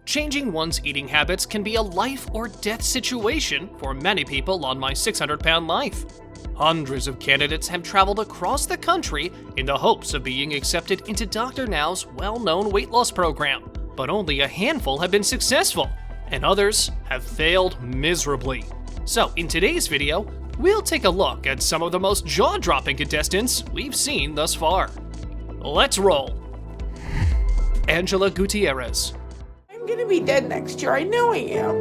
Changing one's eating habits can be a life or death situation for many people on My 600-Pound Life. Hundreds of candidates have traveled across the country in the hopes of being accepted into Dr. Now's well-known weight loss program, but only a handful have been successful, and others have failed miserably. So in today's video, we'll take a look at some of the most jaw-dropping contestants we've seen thus far. Let's roll. Angela Gutierrez. I'm gonna be dead next year, I know I am.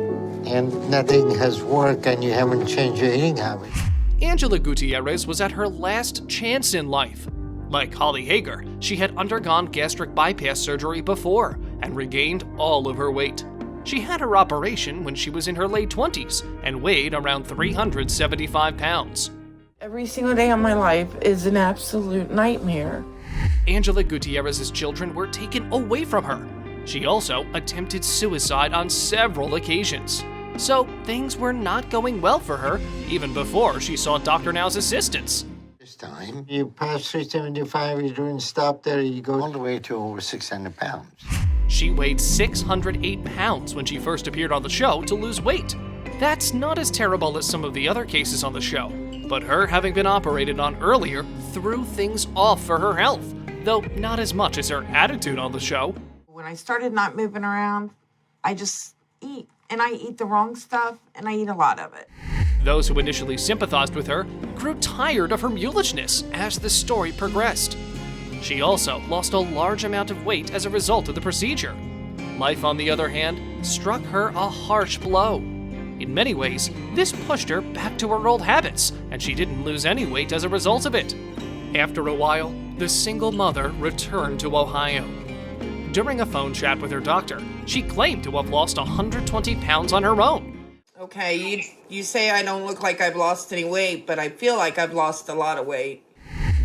And nothing has worked and you haven't changed your eating habits. Angela Gutierrez was at her last chance in life. Like Holly Hager, she had undergone gastric bypass surgery before and regained all of her weight. She had her operation when she was in her late 20s and weighed around 375 pounds. Every single day of my life is an absolute nightmare. Angela Gutierrez's children were taken away from her. She also attempted suicide on several occasions. So things were not going well for her even before she sought Dr. Now's assistance. This time, you pass 375, you don't stop there, you go all the way to over 600 pounds. She weighed 608 pounds when she first appeared on the show to lose weight. That's not as terrible as some of the other cases on the show, but her having been operated on earlier threw things off for her health, though not as much as her attitude on the show. When I started not moving around, I just eat. And I eat the wrong stuff, and I eat a lot of it. Those who initially sympathized with her grew tired of her mulishness as the story progressed. She also lost a large amount of weight as a result of the procedure. Life, on the other hand, struck her a harsh blow. In many ways, this pushed her back to her old habits, and she didn't lose any weight as a result of it. After a while, the single mother returned to Ohio. During a phone chat with her doctor, she claimed to have lost 120 pounds on her own. Okay, you say I don't look like I've lost any weight, but I feel like I've lost a lot of weight.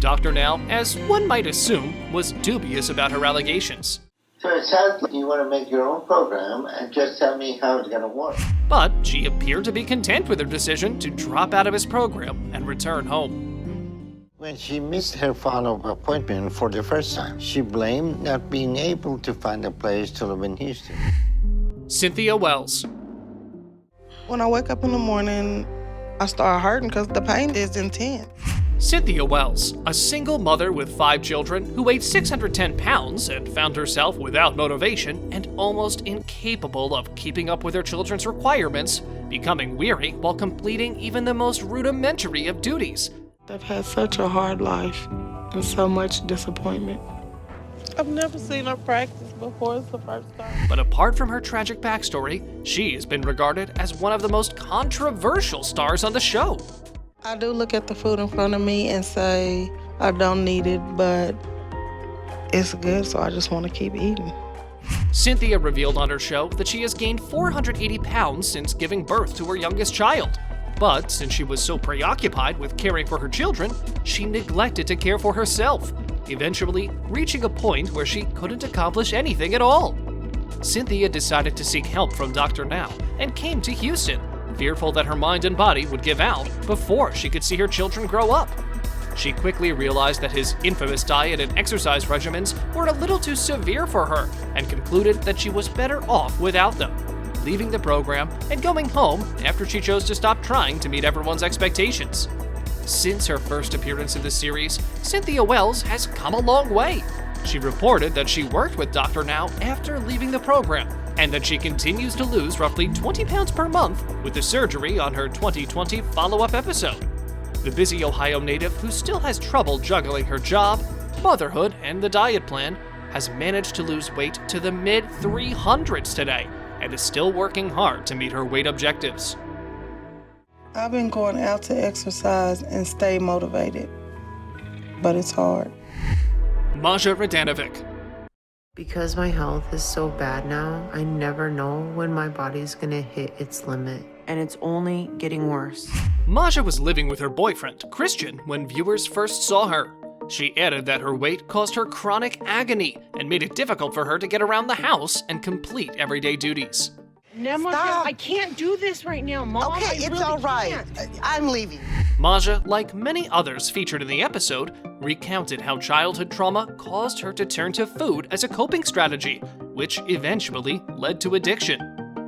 Dr. Now, as one might assume, was dubious about her allegations. So it sounds like you want to make your own program and just tell me how it's going to work. But she appeared to be content with her decision to drop out of his program and return home. When she missed her follow-up appointment for the first time, she blamed not being able to find a place to live in Houston. Cynthia Wells. When I wake up in the morning, I start hurting because the pain is intense. Cynthia Wells, a single mother with 5 children who weighed 610 pounds and found herself without motivation and almost incapable of keeping up with her children's requirements, becoming weary while completing even the most rudimentary of duties. I've had such a hard life and so much disappointment. I've never seen her practice before. It's the first time. But apart from her tragic backstory, she has been regarded as one of the most controversial stars on the show. I do look at the food in front of me and say, I don't need it, but it's good, so I just want to keep eating. Cynthia revealed on her show that she has gained 480 pounds since giving birth to her youngest child. But since she was so preoccupied with caring for her children, she neglected to care for herself, eventually reaching a point where she couldn't accomplish anything at all. Cynthia decided to seek help from Dr. Now and came to Houston, fearful that her mind and body would give out before she could see her children grow up. She quickly realized that his infamous diet and exercise regimens were a little too severe for her and concluded that she was better off without them, leaving the program and going home after she chose to stop trying to meet everyone's expectations. Since her first appearance in the series, Cynthia Wells has come a long way. She reported that she worked with Dr. Now after leaving the program, and that she continues to lose roughly 20 pounds per month with the surgery on her 2020 follow-up episode. The busy Ohio native, who still has trouble juggling her job, motherhood, and the diet plan, has managed to lose weight to the mid-300s today, and is still working hard to meet her weight objectives. I've been going out to exercise and stay motivated, but it's hard. Maja Radanovic. Because my health is so bad now, I never know when my body's gonna hit its limit. And it's only getting worse. Maja was living with her boyfriend, Christian, when viewers first saw her. She added that her weight caused her chronic agony and made it difficult for her to get around the house and complete everyday duties. Stop. I can't do this right now, Mom. Okay, it's all right. I'm leaving. Maja, like many others featured in the episode, recounted how childhood trauma caused her to turn to food as a coping strategy which eventually led to addiction.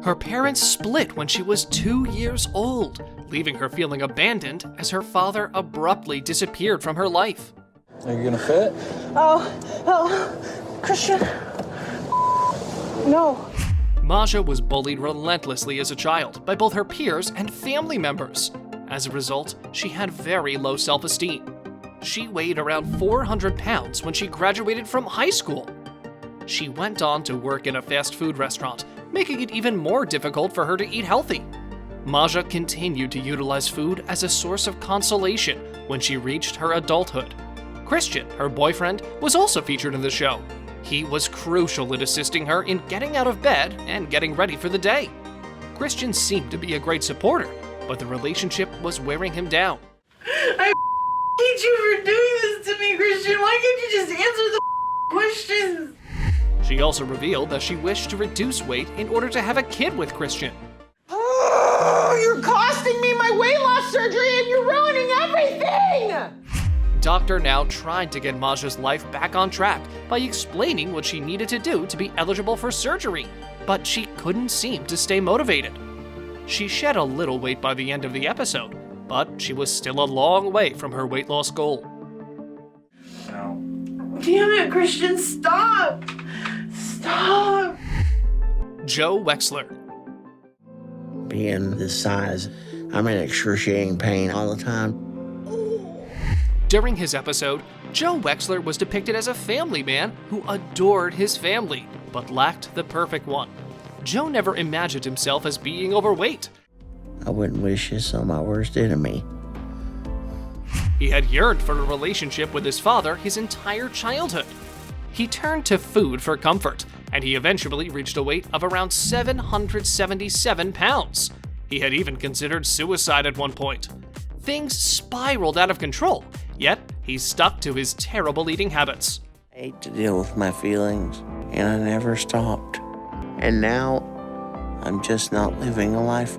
Her parents split when she was 2 years old, leaving her feeling abandoned as her father abruptly disappeared from her life. Are you gonna fit? Christian. No. Maja was bullied relentlessly as a child by both her peers and family members. As a result, she had very low self-esteem. She weighed around 400 pounds when she graduated from high school. She went on to work in a fast food restaurant, making it even more difficult for her to eat healthy. Maja continued to utilize food as a source of consolation when she reached her adulthood. Christian, her boyfriend, was also featured in the show. He was crucial in assisting her in getting out of bed and getting ready for the day. Christian seemed to be a great supporter, but the relationship was wearing him down. I hate you for doing this to me, Christian. Why can't you just answer the questions? She also revealed that she wished to reduce weight in order to have a kid with Christian. Oh, you're costing me my weight loss surgery and you're ruining everything! Dr. Now tried to get Maja's life back on track by explaining what she needed to do to be eligible for surgery, but she couldn't seem to stay motivated. She shed a little weight by the end of the episode, but she was still a long way from her weight loss goal. Damn it, Christian, stop! Stop! Joe Wexler. Being this size, I'm in excruciating pain all the time. During his episode, Joe Wexler was depicted as a family man who adored his family, but lacked the perfect one. Joe never imagined himself as being overweight. I wouldn't wish this on my worst enemy. He had yearned for a relationship with his father his entire childhood. He turned to food for comfort, and he eventually reached a weight of around 777 pounds. He had even considered suicide at one point. Things spiraled out of control, yet he stuck to his terrible eating habits. I hate to deal with my feelings, and I never stopped. And now, I'm just not living a life.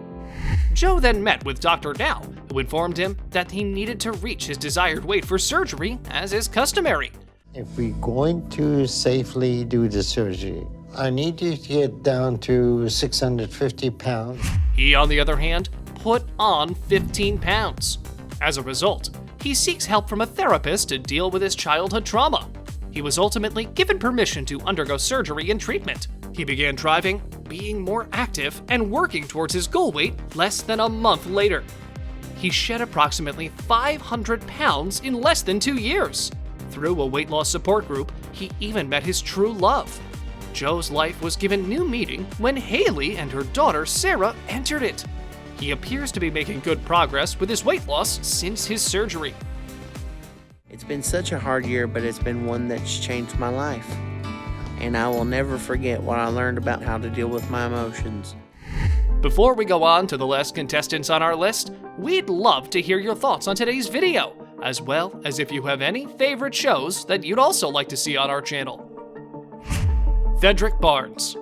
Joe then met with Dr. Now, who informed him that he needed to reach his desired weight for surgery, as is customary. If we're going to safely do the surgery, I need you to get down to 650 pounds. He, on the other hand, put on 15 pounds. As a result, he seeks help from a therapist to deal with his childhood trauma. He was ultimately given permission to undergo surgery and treatment. He began driving, being more active, and working towards his goal weight less than a month later. He shed approximately 500 pounds in less than 2 years. Through a weight loss support group, he even met his true love. Joe's life was given new meaning when Haley and her daughter Sarah entered it. He appears to be making good progress with his weight loss since his surgery. It's been such a hard year, but it's been one that's changed my life. And I will never forget what I learned about how to deal with my emotions. Before we go on to the last contestants on our list, we'd love to hear your thoughts on today's video, as well as if you have any favorite shows that you'd also like to see on our channel. Fedric Barnes.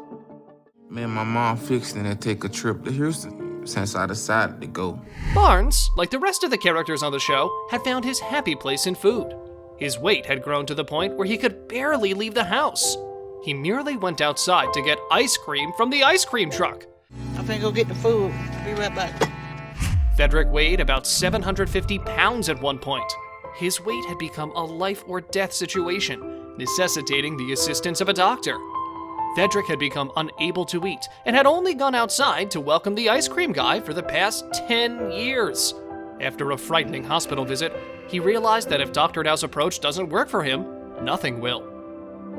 Me and my mom fixing to take a trip to Houston since I decided to go. Barnes, like the rest of the characters on the show, had found his happy place in food. His weight had grown to the point where he could barely leave the house. He merely went outside to get ice cream from the ice cream truck. I'm gonna go get the food. Be right back. Fedric weighed about 750 pounds at one point. His weight had become a life or death situation, necessitating the assistance of a doctor. Fedric had become unable to eat and had only gone outside to welcome the ice cream guy for the past 10 years. After a frightening hospital visit, he realized that if Dr. Now's approach doesn't work for him, nothing will.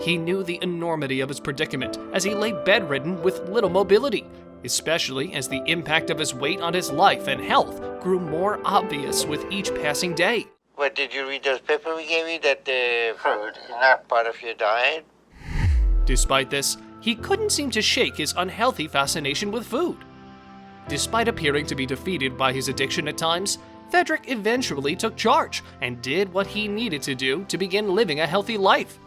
He knew the enormity of his predicament as he lay bedridden with little mobility, especially as the impact of his weight on his life and health grew more obvious with each passing day. What, did you read those papers we gave you that the fruit is not part of your diet? Despite this, he couldn't seem to shake his unhealthy fascination with food. Despite appearing to be defeated by his addiction at times, Fedric eventually took charge and did what he needed to do to begin living a healthy life.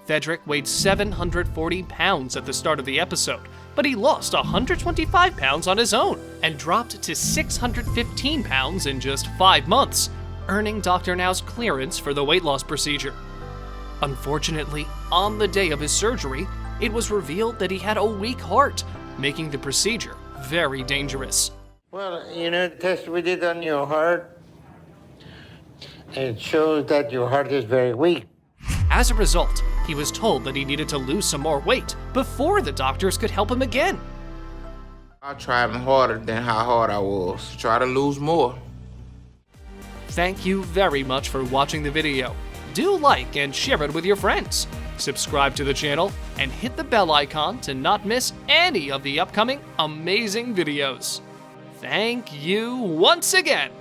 Fedric weighed 740 pounds at the start of the episode, but he lost 125 pounds on his own and dropped to 615 pounds in just 5 months, earning Dr. Now's clearance for the weight loss procedure. Unfortunately, on the day of his surgery, it was revealed that he had a weak heart, making the procedure very dangerous. Well, you know, the test we did on your heart, it shows that your heart is very weak. As a result, he was told that he needed to lose some more weight before the doctors could help him again. I tried harder than how hard I was to try to lose more. Thank you very much for watching the video. Do like and share it with your friends. Subscribe to the channel and hit the bell icon to not miss any of the upcoming amazing videos. Thank you once again.